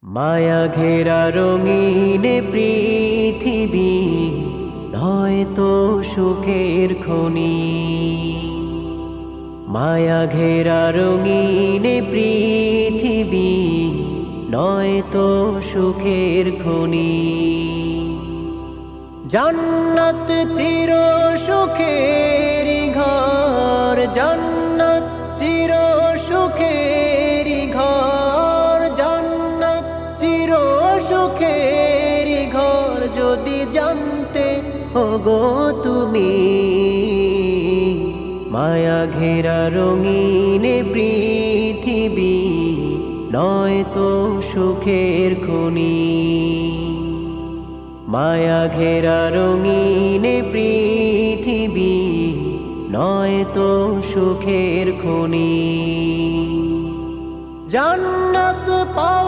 মায়া ঘেরা রঙিন পৃথিবী নয়তো সুখের খনি। মায়া ঘেরা রঙিন পৃথিবী নয়তো সুখের খনি। জান্নাত চির সুখের ঘর, জান্নাত চির সুখের ঘর, জান্নাত চির সুখের ঘর। যদি জানতে ওগো তুমি, মায়া ঘেরা রঙিন পৃথিবী নয়তো সুখের খনি। মায়া ঘেরা রঙিন পৃথিবী নয়তো সুখের খনি। জান্নাত পাওয়া